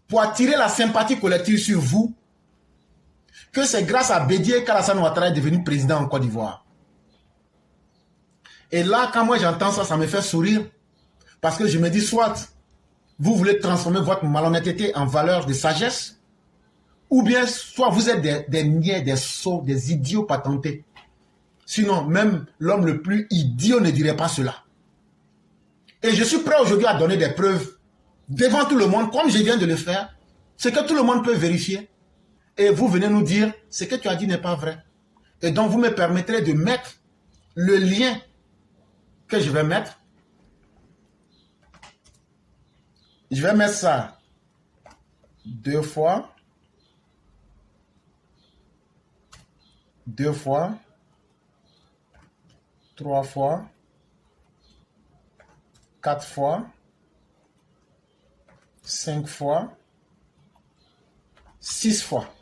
pour attirer la sympathie collective sur vous, que c'est grâce à Bédié qu'Alassane Ouattara est devenu président en Côte d'Ivoire. Et là, quand moi j'entends ça, ça me fait sourire. Parce que je me dis, soit vous voulez transformer votre malhonnêteté en valeur de sagesse, ou bien soit vous êtes des niais, des sots, des idiots patentés. Sinon, même l'homme le plus idiot ne dirait pas cela. Et je suis prêt aujourd'hui à donner des preuves devant tout le monde, comme je viens de le faire, ce que tout le monde peut vérifier. Et vous venez nous dire, ce que tu as dit n'est pas vrai. Et donc, vous me permettrez de mettre le lien que je vais mettre. Je vais mettre ça 2 fois. 2 fois. 3 fois. 4 fois. 5 fois. 6 fois.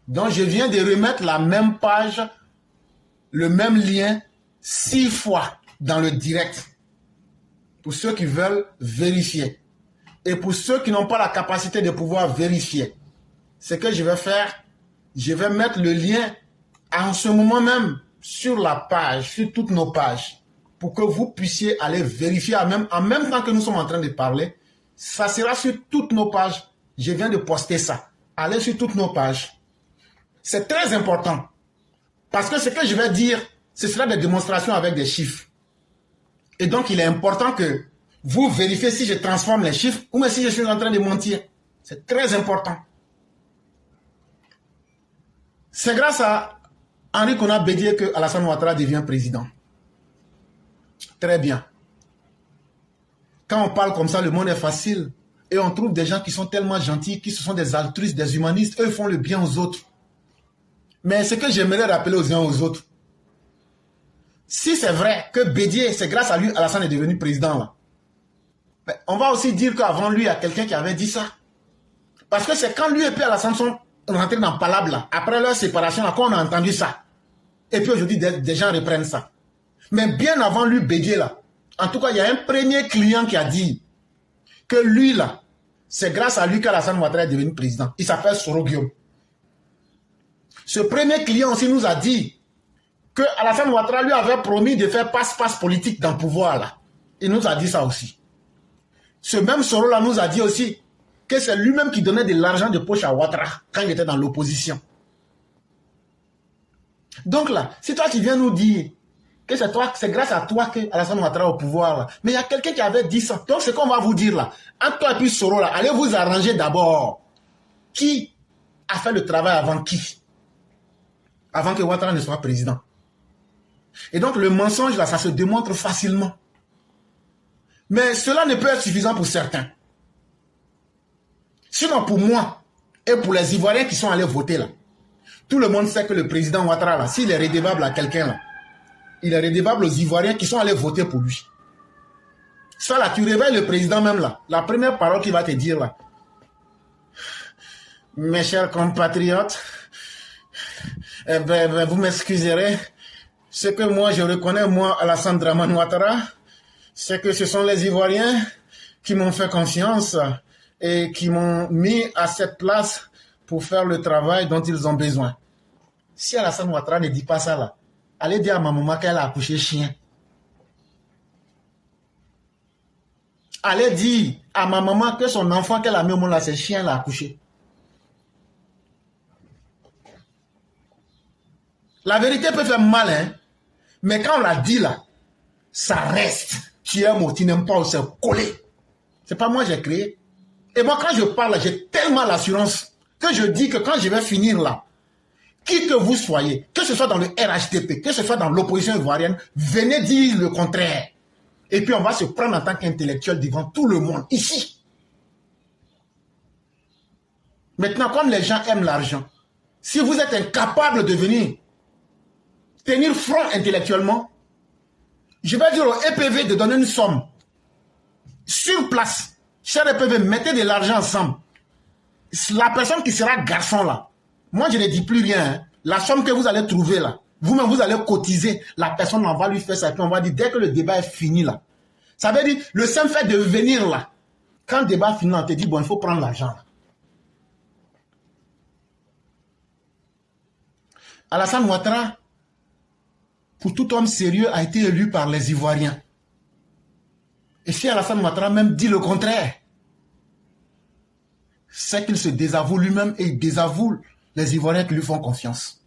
Donc, je viens de remettre la même page, le même lien, 6 fois dans le direct. Pour ceux qui veulent vérifier. Et pour ceux qui n'ont pas la capacité de pouvoir vérifier, ce que je vais faire, je vais mettre le lien en ce moment même sur la page, sur toutes nos pages, pour que vous puissiez aller vérifier en même temps que nous sommes en train de parler. Ça sera sur toutes nos pages. Je viens de poster ça. Allez sur toutes nos pages. C'est très important. Parce que ce que je vais dire, ce sera des démonstrations avec des chiffres. Et donc, il est important que vous vérifiez si je transforme les chiffres ou si je suis en train de mentir. C'est très important. C'est grâce à Henri Konan Bédié que Alassane Ouattara devient président. Très bien. Quand on parle comme ça, le monde est facile. Et on trouve des gens qui sont tellement gentils, qui sont des altruistes, des humanistes. Eux font le bien aux autres. Mais ce que j'aimerais rappeler aux uns aux autres, si c'est vrai que Bédié, c'est grâce à lui, Alassane est devenu président là. On va aussi dire qu'avant lui, il y a quelqu'un qui avait dit ça. Parce que c'est quand lui et puis Alassane sont rentrés dans Palab là, après leur séparation, là, qu'on a entendu ça. Et puis aujourd'hui, des gens reprennent ça. Mais bien avant lui, Bédié là, en tout cas, il y a un premier client qui a dit que lui là, c'est grâce à lui qu'Alassane Ouattara est devenu président. Il s'appelle Soro Guillaume. Ce premier client aussi nous a dit que Alassane Ouattara lui avait promis de faire passe-passe politique dans le pouvoir là. Il nous a dit ça aussi. Ce même Soro là nous a dit aussi que c'est lui-même qui donnait de l'argent de poche à Ouattara quand il était dans l'opposition. Donc là, si toi tu viens nous dire que c'est grâce à toi que Alassane Ouattara est au pouvoir là, mais il y a quelqu'un qui avait dit ça. Donc c'est qu'on va vous dire là, entre toi et puis Soro là, allez vous arranger d'abord. Qui a fait le travail avant qui? Avant que Ouattara ne soit président. Et donc le mensonge là, ça se démontre facilement. Mais cela ne peut être suffisant pour certains. Sinon pour moi et pour les Ivoiriens qui sont allés voter là, tout le monde sait que le président Ouattara là, s'il est redevable à quelqu'un là, il est redevable aux Ivoiriens qui sont allés voter pour lui. Ça là, tu réveilles le président même là, la première parole qu'il va te dire là, mes chers compatriotes, vous m'excuserez, ce que moi je reconnais, moi, Alassane Dramane Ouattara, c'est que ce sont les Ivoiriens qui m'ont fait confiance et qui m'ont mis à cette place pour faire le travail dont ils ont besoin. Si Alassane Ouattara ne dit pas ça là, allez dire à ma maman qu'elle a accouché chien. Allez dire à ma maman que son enfant qu'elle a mis au monde là, c'est chien l'a accouché. La vérité peut faire mal, hein? Mais quand on l'a dit là, ça reste. Tu aimes ou tu n'aimes pas, c'est collé. C'est pas moi qui j'ai créé. Et moi, quand je parle, j'ai tellement l'assurance que je dis que quand je vais finir là, qui que vous soyez, que ce soit dans le RHDP, que ce soit dans l'opposition ivoirienne, venez dire le contraire. Et puis on va se prendre en tant qu'intellectuel devant tout le monde, ici. Maintenant, comme les gens aiment l'argent, si vous êtes incapable de venir tenir front intellectuellement, je vais dire au EPV de donner une somme. Sur place, cher EPV, mettez de l'argent ensemble. La personne qui sera garçon là, moi je ne dis plus rien, hein. La somme que vous allez trouver là, vous-même vous allez cotiser, la personne on va lui faire ça, puis on va dire dès que le débat est fini là. Ça veut dire, le simple fait de venir là, quand le débat est fini, on te dit bon, il faut prendre l'argent là. Alassane Ouattara, pour tout homme sérieux, a été élu par les Ivoiriens. Et si Alassane Ouattara même dit le contraire, c'est qu'il se désavoue lui-même et il désavoue les Ivoiriens qui lui font confiance.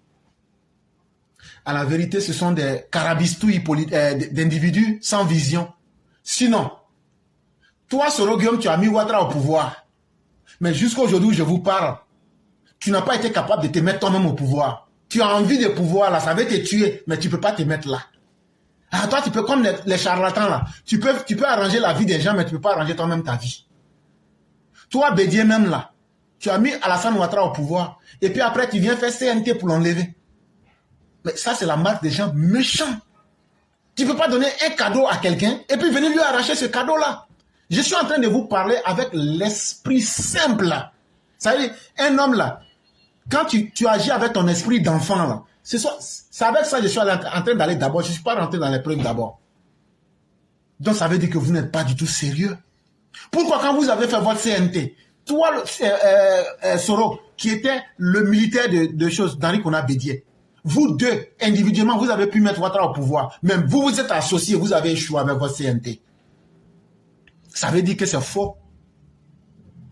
À la vérité, ce sont des carabistouilles d'individus sans vision. Sinon, toi, Soro Guillaume, tu as mis Ouattara au pouvoir. Mais jusqu'à aujourd'hui où je vous parle, tu n'as pas été capable de te mettre toi-même au pouvoir. Tu as envie de pouvoir là, ça va te tuer, mais tu ne peux pas te mettre là. Ah, toi, tu peux, comme les charlatans là, tu peux arranger la vie des gens, mais tu ne peux pas arranger toi-même ta vie. Toi, Bédié même là, tu as mis Alassane Ouattara au pouvoir, et puis après, tu viens faire CNT pour l'enlever. Mais ça, c'est la marque des gens méchants. Tu ne peux pas donner un cadeau à quelqu'un, et puis venir lui arracher ce cadeau-là. Je suis en train de vous parler avec l'esprit simple là. Ça veut dire, un homme là, quand tu agis avec ton esprit d'enfant là, c'est avec ça que je suis en train d'aller d'abord. Je ne suis pas rentré dans les preuves d'abord. Donc ça veut dire que vous n'êtes pas du tout sérieux. Pourquoi quand vous avez fait votre CNT, toi, Soro, qui était le militaire de choses, d'Henri Konan Bédié, vous deux, individuellement, vous avez pu mettre Ouattara au pouvoir. Même vous, vous êtes associés, vous avez échoué avec votre CNT. Ça veut dire que c'est faux.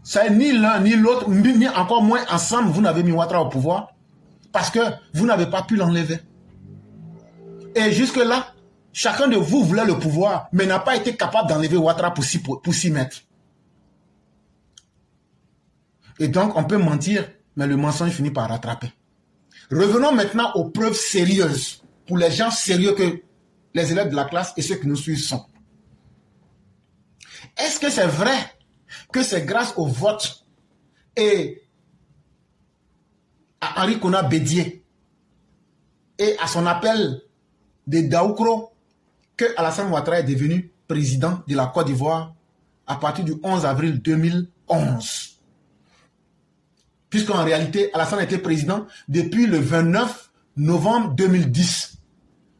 Ça, ni l'un, ni l'autre, ni encore moins ensemble, vous n'avez mis Ouattara au pouvoir. Parce que vous n'avez pas pu l'enlever. Et jusque-là, chacun de vous voulait le pouvoir, mais n'a pas été capable d'enlever Ouattara pour s'y mettre. Et donc, on peut mentir, mais le mensonge finit par rattraper. Revenons maintenant aux preuves sérieuses, pour les gens sérieux que les élèves de la classe et ceux qui nous suivent sont. Est-ce que c'est vrai que c'est grâce au vote et à Henri Konan Bédié et à son appel de Daoukro que Alassane Ouattara est devenu président de la Côte d'Ivoire à partir du 11 avril 2011? Puisqu'en réalité, Alassane était président depuis le 29 novembre 2010.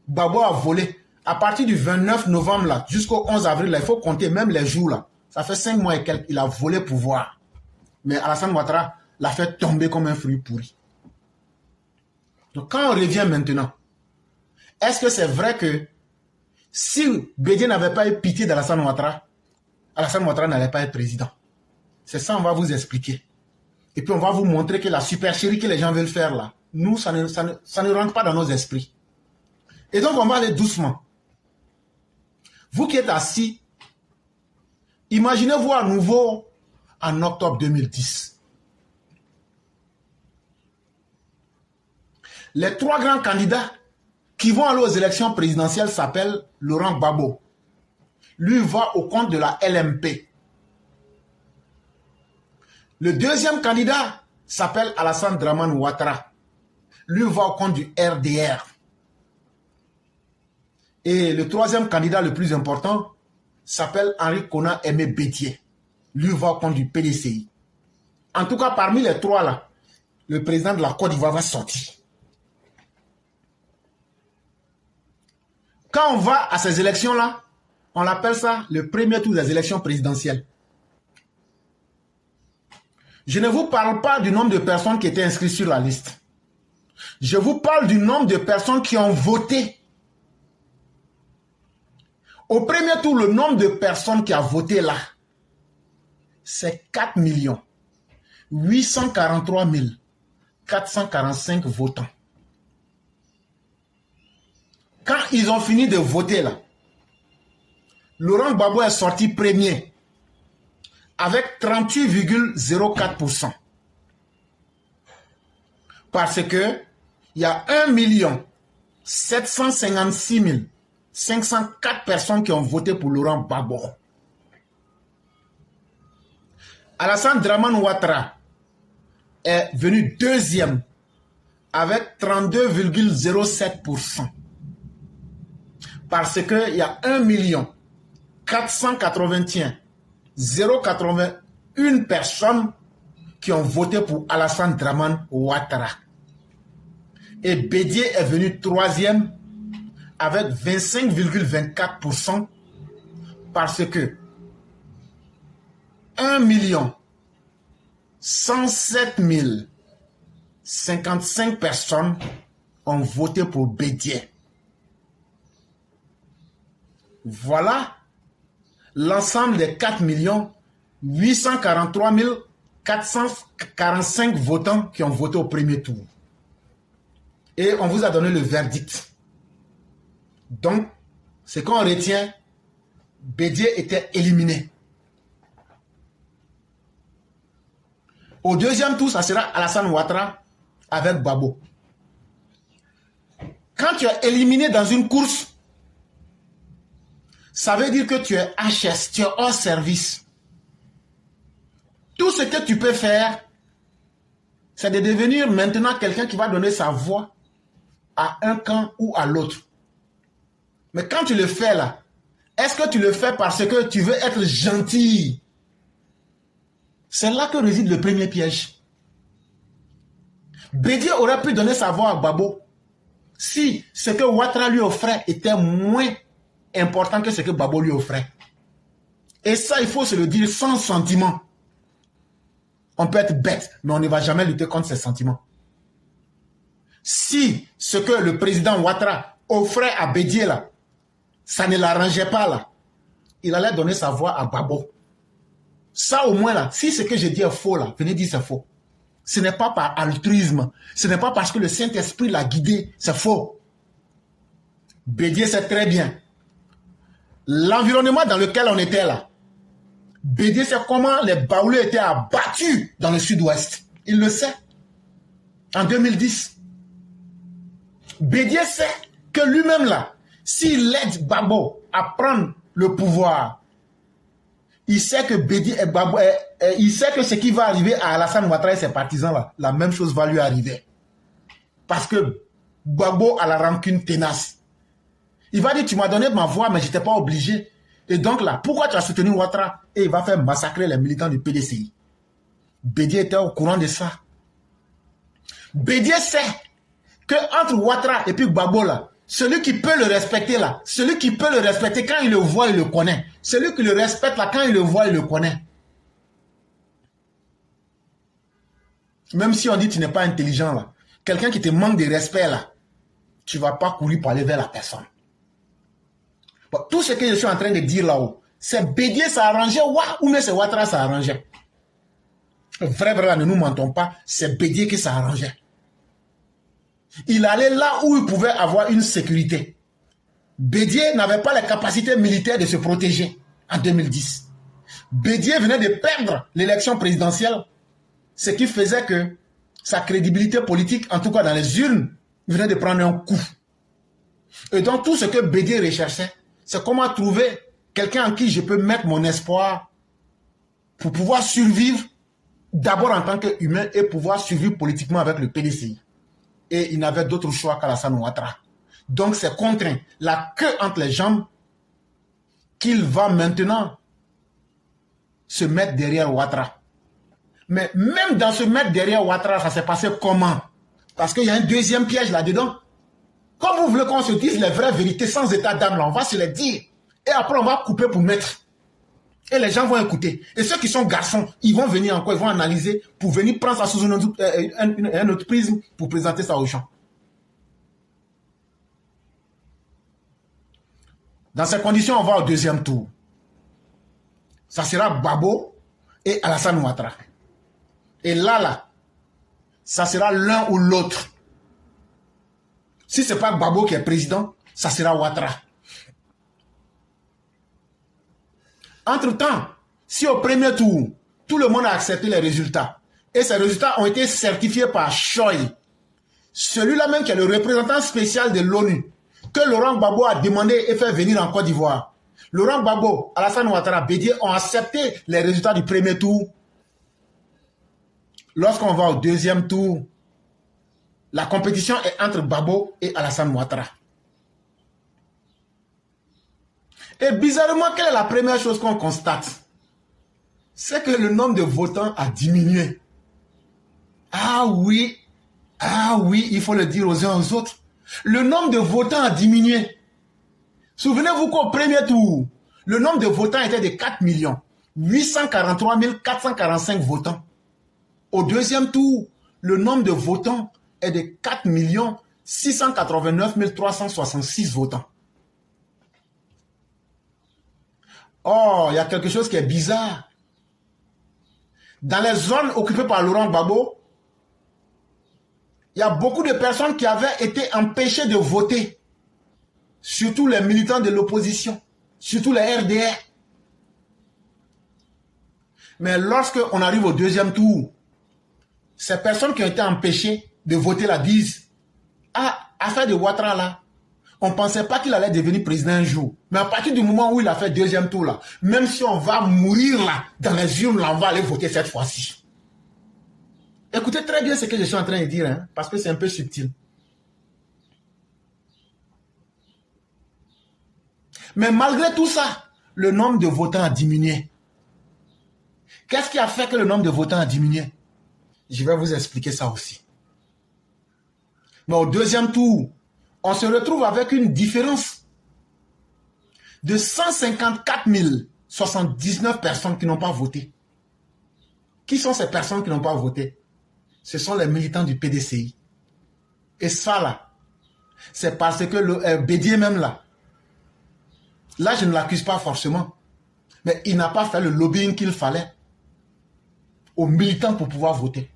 Gbagbo a volé. À partir du 29 novembre là, jusqu'au 11 avril, là, il faut compter même les jours là. Ça fait 5 mois et quelques, il a volé pouvoir. Mais Alassane Ouattara l'a fait tomber comme un fruit pourri. Donc quand on revient maintenant, est-ce que c'est vrai que si Bédié n'avait pas eu pitié d'Alassane Ouattara, Alassane Ouattara n'allait pas être président? C'est ça, on va vous expliquer. Et puis on va vous montrer que la supercherie que les gens veulent faire là, nous, ça ne rentre pas dans nos esprits. Et donc on va aller doucement. Vous qui êtes assis, imaginez-vous à nouveau en octobre 2010. Les 3 grands candidats qui vont aller aux élections présidentielles s'appellent Laurent Gbagbo. Lui va au compte de la LMP. Le deuxième candidat s'appelle Alassane Dramane Ouattara. Lui va au compte du RDR. Et le troisième candidat le plus important s'appelle Henri Konan Bédié. Lui va au compte du PDCI. En tout cas, parmi les 3 là, le président de la Côte d'Ivoire va sortir. Quand on va à ces élections-là, on appelle ça le premier tour des élections présidentielles. Je ne vous parle pas du nombre de personnes qui étaient inscrites sur la liste. Je vous parle du nombre de personnes qui ont voté. Au premier tour, le nombre de personnes qui ont voté là, c'est 4 843 445 votants. Quand ils ont fini de voter là, Laurent Gbagbo est sorti premier avec 38,04%. Parce que il y a 1 756 504 personnes qui ont voté pour Laurent Gbagbo. Alassane Dramane Ouattara est venu deuxième avec 32,07%. Parce qu'il y a 1 481 081 personnes qui ont voté pour Alassane Dramane Ouattara. Et Bédié est venu troisième avec 25,24% parce que 1 107 055 personnes ont voté pour Bédié. Voilà l'ensemble des 4 843 445 votants qui ont voté au premier tour. Et on vous a donné le verdict. Donc, ce qu'on retient, Bédié était éliminé. Au deuxième tour, ça sera Alassane Ouattara avec Gbagbo. Quand tu es éliminé dans une course, ça veut dire que tu es HS, tu es hors service. Tout ce que tu peux faire, c'est de devenir maintenant quelqu'un qui va donner sa voix à un camp ou à l'autre. Mais quand tu le fais là, est-ce que tu le fais parce que tu veux être gentil? C'est là que réside le premier piège. Bédié aurait pu donner sa voix à Gbagbo si ce que Ouattara lui offrait était moins important que ce que Gbagbo lui offrait. Et ça, il faut se le dire sans sentiment. On peut être bête, mais on ne va jamais lutter contre ses sentiments. Si ce que le président Ouattara offrait à Bédié là, ça ne l'arrangeait pas là, il allait donner sa voix à Gbagbo. Ça au moins là, si ce que je dis est faux là, venez dire c'est faux. Ce n'est pas par altruisme, ce n'est pas parce que le Saint-Esprit l'a guidé, c'est faux. Bédié sait très bien. L'environnement dans lequel on était là, Bédié sait comment les Baoulés étaient abattus dans le sud-ouest. Il le sait. En 2010. Bédié sait que lui-même là, s'il aide Gbagbo à prendre le pouvoir, il sait que il sait que ce qui va arriver à Alassane Ouattara et ses partisans là, la même chose va lui arriver. Parce que Gbagbo a la rancune tenace. Il va dire, tu m'as donné ma voix, mais je n'étais pas obligé. Et donc là, pourquoi tu as soutenu Ouattara? Et il va faire massacrer les militants du PDCI. Bédié était au courant de ça. Bédié sait que entre Ouattara et puis Gbagbo là, celui qui peut le respecter là, celui qui peut le respecter quand il le voit, il le connaît. Celui qui le respecte là, quand il le voit, il le connaît. Même si on dit que tu n'es pas intelligent là, quelqu'un qui te manque de respect là, tu ne vas pas courir pour aller vers la personne. Bon, tout ce que je suis en train de dire là-haut, c'est Bédié s'arranger ou mais c'est Ouattara s'arranger. Vrai, là, ne nous mentons pas, c'est Bédié qui s'arrangeait. Il allait là où il pouvait avoir une sécurité. Bédié n'avait pas les capacités militaires de se protéger en 2010. Bédié venait de perdre l'élection présidentielle, ce qui faisait que sa crédibilité politique, en tout cas dans les urnes, venait de prendre un coup. Et donc tout ce que Bédié recherchait, c'est comment trouver quelqu'un en qui je peux mettre mon espoir pour pouvoir survivre d'abord en tant qu'humain et pouvoir survivre politiquement avec le PDCI. Et il n'avait d'autre choix qu'Alassane Ouattara. Donc c'est contraint, la queue entre les jambes, qu'il va maintenant se mettre derrière Ouattara. Mais même dans se mettre derrière Ouattara, ça s'est passé comment? Parce qu'il y a un deuxième piège là-dedans. Comme vous voulez qu'on se dise les vraies vérités sans état d'âme, là, on va se les dire. Et après, on va couper pour mettre. Et les gens vont écouter. Et ceux qui sont garçons, ils vont venir encore, ils vont analyser pour venir prendre ça sous un autre prisme pour présenter ça aux gens. Dans ces conditions, on va au deuxième tour. Ça sera Gbagbo et Alassane Ouattara. Et là, ça sera l'un ou l'autre. Si ce n'est pas Gbagbo qui est président, ça sera Ouattara. Entre-temps, si au premier tour, tout le monde a accepté les résultats, et ces résultats ont été certifiés par Choi, celui-là même qui est le représentant spécial de l'ONU, que Laurent Gbagbo a demandé et fait venir en Côte d'Ivoire. Laurent Gbagbo, Alassane Ouattara, Bédié ont accepté les résultats du premier tour. Lorsqu'on va au deuxième tour, la compétition est entre Gbagbo et Alassane Ouattara. Et bizarrement, quelle est la première chose qu'on constate? C'est que le nombre de votants a diminué. Ah oui, il faut le dire aux uns aux autres. Le nombre de votants a diminué. Souvenez-vous qu'au premier tour, le nombre de votants était de 4 843 445 votants. Au deuxième tour, le nombre de votants est de 4 689 366 votants. Oh, il y a quelque chose qui est bizarre. Dans les zones occupées par Laurent Gbagbo, il y a beaucoup de personnes qui avaient été empêchées de voter. Surtout les militants de l'opposition, surtout les RDR. Mais lorsqu'on arrive au deuxième tour, ces personnes qui ont été empêchées de voter la disent, ah, affaire de Ouattara là, on ne pensait pas qu'il allait devenir président un jour. Mais à partir du moment où il a fait deuxième tour là, même si on va mourir là, dans les urnes là, on va aller voter cette fois-ci. Écoutez très bien ce que je suis en train de dire, hein, parce que c'est un peu subtil. Mais malgré tout ça, le nombre de votants a diminué. Qu'est-ce qui a fait que le nombre de votants a diminué? Je vais vous expliquer ça aussi. Mais au deuxième tour, on se retrouve avec une différence de 154 079 personnes qui n'ont pas voté. Qui sont ces personnes qui n'ont pas voté? Ce sont les militants du PDCI. Et ça là, c'est parce que le Bédié même là, je ne l'accuse pas forcément, mais il n'a pas fait le lobbying qu'il fallait aux militants pour pouvoir voter.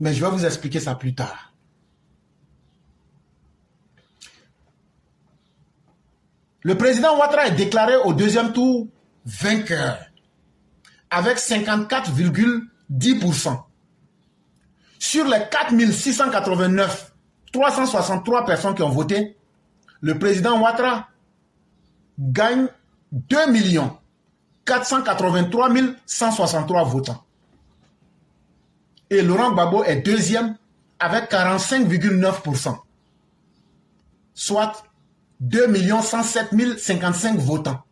Mais je vais vous expliquer ça plus tard. Le président Ouattara est déclaré au deuxième tour vainqueur avec 54,10%. Sur les 4 689 363 personnes qui ont voté, le président Ouattara gagne 2 483 163 votants. Et Laurent Gbagbo est deuxième avec 45,9%. Soit 2 107 055 votants.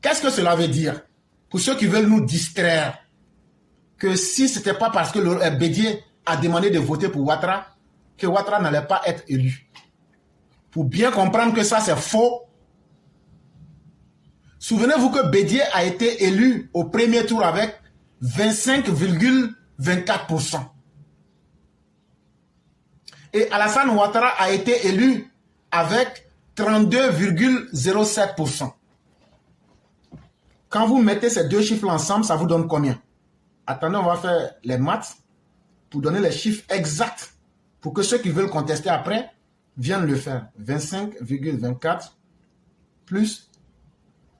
Qu'est-ce que cela veut dire? Pour ceux qui veulent nous distraire, que si ce n'était pas parce que le Bédié a demandé de voter pour Ouattara, que Ouattara n'allait pas être élu. Pour bien comprendre que ça c'est faux, souvenez-vous que Bédié a été élu au premier tour avec 25,24%. Et Alassane Ouattara a été élu avec 32,07%. Quand vous mettez ces deux chiffres ensemble, ça vous donne combien? Attendez, on va faire les maths pour donner les chiffres exacts pour que ceux qui veulent contester après viennent le faire. 25,24 plus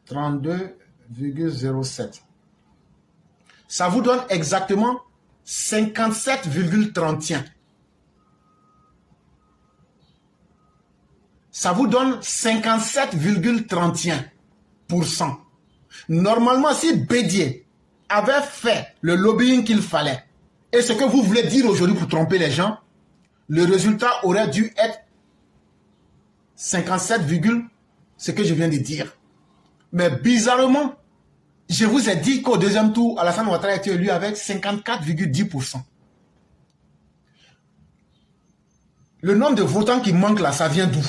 32,07. Ça vous donne exactement 57,31. Ça vous donne 57,31%. Normalement, si Bédié avait fait le lobbying qu'il fallait, et ce que vous voulez dire aujourd'hui pour tromper les gens, le résultat aurait dû être 57, ce que je viens de dire. Mais bizarrement, je vous ai dit qu'au deuxième tour, Alassane Ouattara a été élu avec 54,10%. Le nombre de votants qui manque là, ça vient d'où?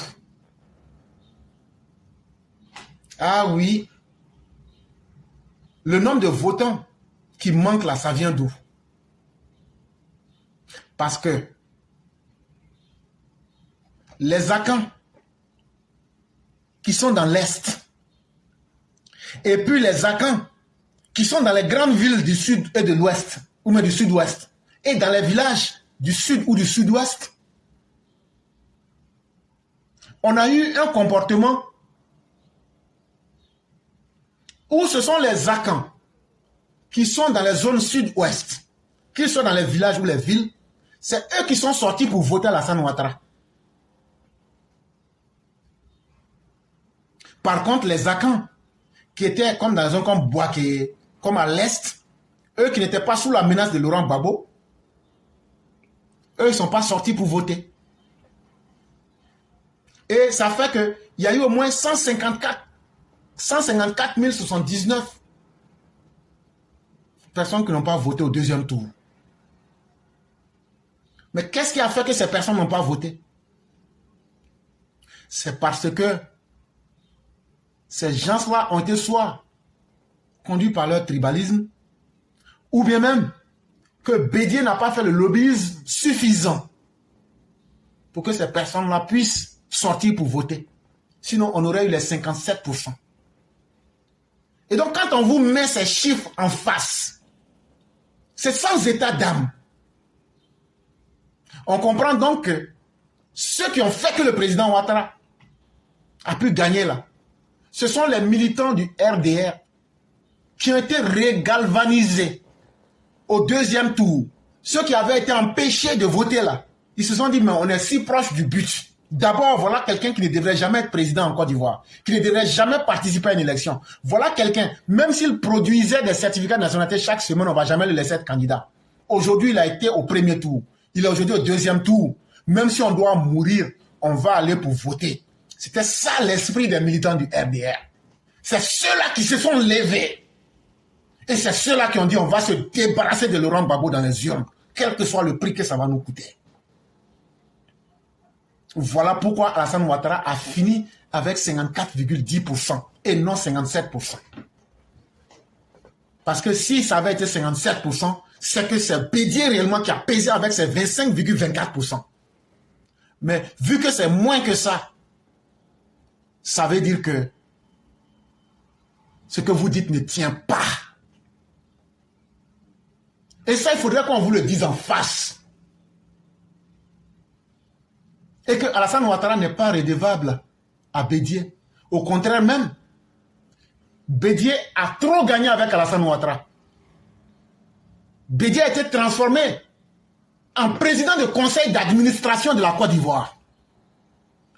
Ah oui. Le nombre de votants qui manque là, ça vient d'où? Parce que les Akans qui sont dans l'Est et puis les Akans qui sont dans les grandes villes du Sud et de l'Ouest, ou même du Sud-Ouest, et dans les villages du Sud ou du Sud-Ouest, on a eu un comportement où ce sont les Akans qui sont dans les zones Sud-Ouest, qui sont dans les villages ou les villes, c'est eux qui sont sortis pour voter Alassane Ouattara. Par contre, les Akans, qui étaient comme dans la zone comme Boaké, comme à l'Est, eux qui n'étaient pas sous la menace de Laurent Gbagbo, eux, ils ne sont pas sortis pour voter. Et ça fait qu'il y a eu au moins 154 079 personnes qui n'ont pas voté au deuxième tour. Mais qu'est-ce qui a fait que ces personnes n'ont pas voté? C'est parce que ces gens-là ont été soit conduits par leur tribalisme, ou bien même que Bédié n'a pas fait le lobbyisme suffisant pour que ces personnes-là puissent sortir pour voter. Sinon, on aurait eu les 57%. Et donc, quand on vous met ces chiffres en face, c'est sans état d'âme. On comprend donc que ceux qui ont fait que le président Ouattara a pu gagner là, ce sont les militants du RDR qui ont été régalvanisés au deuxième tour. Ceux qui avaient été empêchés de voter là, ils se sont dit, mais on est si proche du but. D'abord, voilà quelqu'un qui ne devrait jamais être président en Côte d'Ivoire, qui ne devrait jamais participer à une élection. Voilà quelqu'un, même s'il produisait des certificats de nationalité chaque semaine, on ne va jamais le laisser être candidat. Aujourd'hui, il a été au premier tour. Il est aujourd'hui au deuxième tour. Même si on doit mourir, on va aller pour voter. C'était ça l'esprit des militants du RDR. C'est ceux-là qui se sont levés. Et c'est ceux-là qui ont dit on va se débarrasser de Laurent Gbagbo dans les urnes, quel que soit le prix que ça va nous coûter. Voilà pourquoi Alassane Ouattara a fini avec 54,10% et non 57%. Parce que si ça avait été 57%, c'est que c'est Bédié réellement qui a pesé avec ses 25,24%. Mais vu que c'est moins que ça, ça veut dire que ce que vous dites ne tient pas. Et ça, il faudrait qu'on vous le dise en face. Et que Alassane Ouattara n'est pas redevable à Bédié. Au contraire même, Bédié a trop gagné avec Alassane Ouattara. Bédié a été transformé en président de conseil d'administration de la Côte d'Ivoire.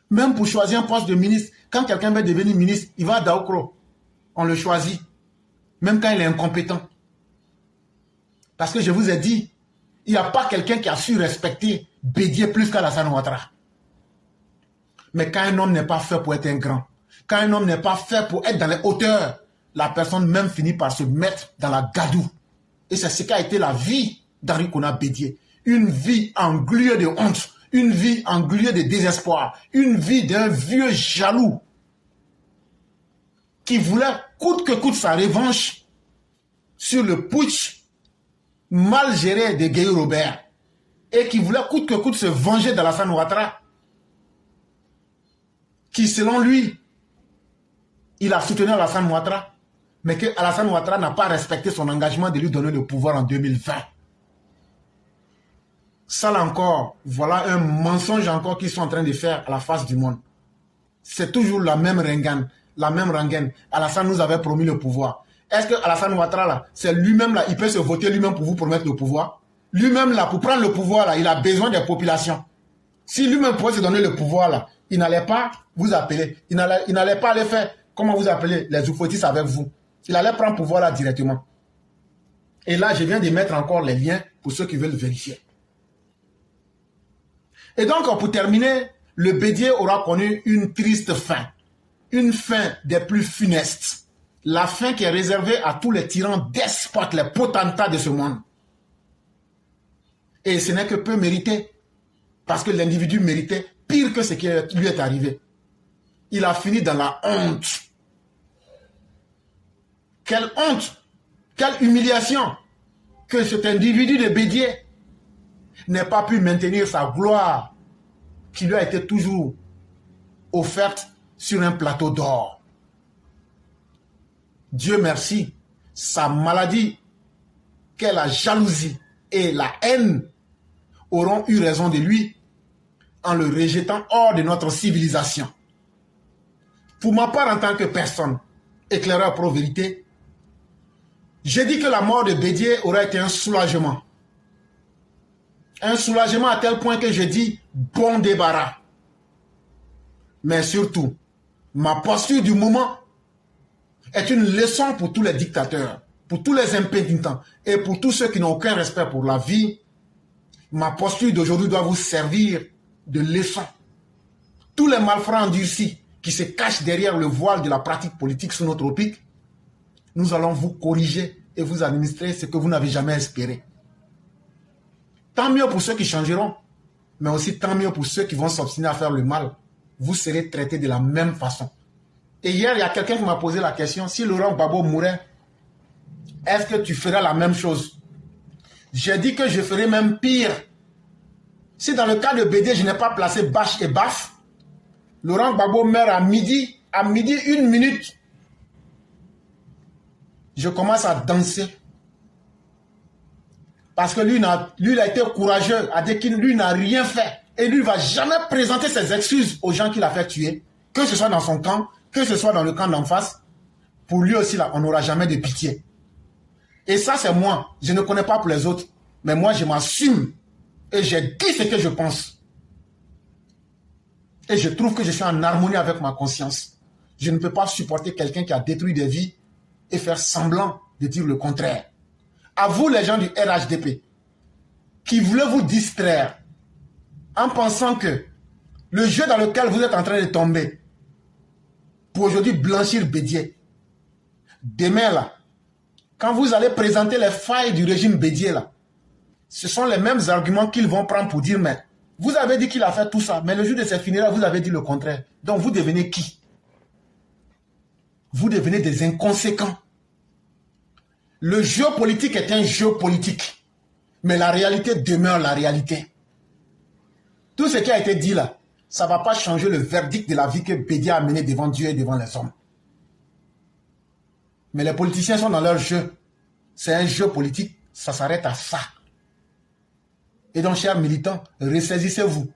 Même pour choisir un poste de ministre, quand quelqu'un veut devenir ministre, il va à Daoukro. On le choisit. Même quand il est incompétent. Parce que je vous ai dit, il n'y a pas quelqu'un qui a su respecter Bédié plus qu'Alassane Ouattara. Mais quand un homme n'est pas fait pour être un grand, quand un homme n'est pas fait pour être dans les hauteurs, la personne même finit par se mettre dans la gadoue. Et c'est ce qu'a été la vie d'Henri Konan Bédié. Une vie engluée de honte, une vie engluée de désespoir, une vie d'un vieux jaloux qui voulait coûte que coûte sa revanche sur le putsch mal géré de Guéhi Robert et qui voulait coûte que coûte se venger d'Alassane Ouattara qui, selon lui, il a soutenu Alassane Ouattara, mais que Alassane Ouattara n'a pas respecté son engagement de lui donner le pouvoir en 2020. Ça là encore, voilà un mensonge encore qu'ils sont en train de faire à la face du monde. C'est toujours la même rengaine. Alassane nous avait promis le pouvoir. Est-ce que Alassane Ouattara là, c'est lui-même là, il peut se voter lui-même pour vous promettre le pouvoir? Lui-même là, pour prendre le pouvoir là, il a besoin des populations. Si lui-même pouvait se donner le pouvoir là, il n'allait pas vous appeler. Il n'allait pas aller faire, comment vous appelez, les oufouettistes avec vous. Il allait prendre pouvoir là directement. Et là, je viens de mettre encore les liens pour ceux qui veulent vérifier. Et donc, pour terminer, le Bédié aura connu une triste fin. Une fin des plus funestes. La fin qui est réservée à tous les tyrans despotes, les potentats de ce monde. Et ce n'est que peu mérité. Parce que l'individu méritait pire que ce qui lui est arrivé. Il a fini dans la honte. Quelle honte, quelle humiliation que cet individu de Bédié n'ait pas pu maintenir sa gloire qui lui a été toujours offerte sur un plateau d'or. Dieu merci, sa maladie, qu'est la jalousie et la haine auront eu raison de lui en le rejetant hors de notre civilisation. Pour ma part, en tant que personne, éclaireur pro-vérité, j'ai dit que la mort de Bédié aurait été un soulagement. Un soulagement à tel point que je dis bon débarras. Mais surtout, ma posture du moment est une leçon pour tous les dictateurs, pour tous les impénitents et pour tous ceux qui n'ont aucun respect pour la vie. Ma posture d'aujourd'hui doit vous servir de leçon. Tous les malfrats endurcis qui se cachent derrière le voile de la pratique politique sous-tropique, nous allons vous corriger et vous administrer ce que vous n'avez jamais espéré. Tant mieux pour ceux qui changeront, mais aussi tant mieux pour ceux qui vont s'obstiner à faire le mal. Vous serez traités de la même façon. Et hier, il y a quelqu'un qui m'a posé la question, si Laurent Gbagbo mourait, est-ce que tu ferais la même chose? J'ai dit que je ferai même pire. Si dans le cas de Bédié, je n'ai pas placé Bâche et Baf, Laurent Gbagbo meurt à midi 1 minute. Je commence à danser. Parce que lui, il a été courageux, a dit qu'il lui n'a rien fait. Et lui ne va jamais présenter ses excuses aux gens qu'il a fait tuer. Que ce soit dans son camp, que ce soit dans le camp d'en face. Pour lui aussi, là, on n'aura jamais de pitié. Et ça, c'est moi. Je ne connais pas pour les autres. Mais moi, je m'assume. Et j'ai dit ce que je pense. Et je trouve que je suis en harmonie avec ma conscience. Je ne peux pas supporter quelqu'un qui a détruit des vies et faire semblant de dire le contraire. À vous, les gens du RHDP, qui voulaient vous distraire en pensant que le jeu dans lequel vous êtes en train de tomber, pour aujourd'hui blanchir Bédié, demain là, quand vous allez présenter les failles du régime Bédié là, ce sont les mêmes arguments qu'ils vont prendre pour dire, mais vous avez dit qu'il a fait tout ça, mais le jour de ses funérailles, vous avez dit le contraire. Donc vous devenez qui? Vous devenez des inconséquents. Le jeu politique est un jeu politique, mais la réalité demeure la réalité. Tout ce qui a été dit là, ça ne va pas changer le verdict de la vie que Bédié a menée devant Dieu et devant les hommes. Mais les politiciens sont dans leur jeu. C'est un jeu politique, ça s'arrête à ça. Et donc, chers militants, ressaisissez-vous.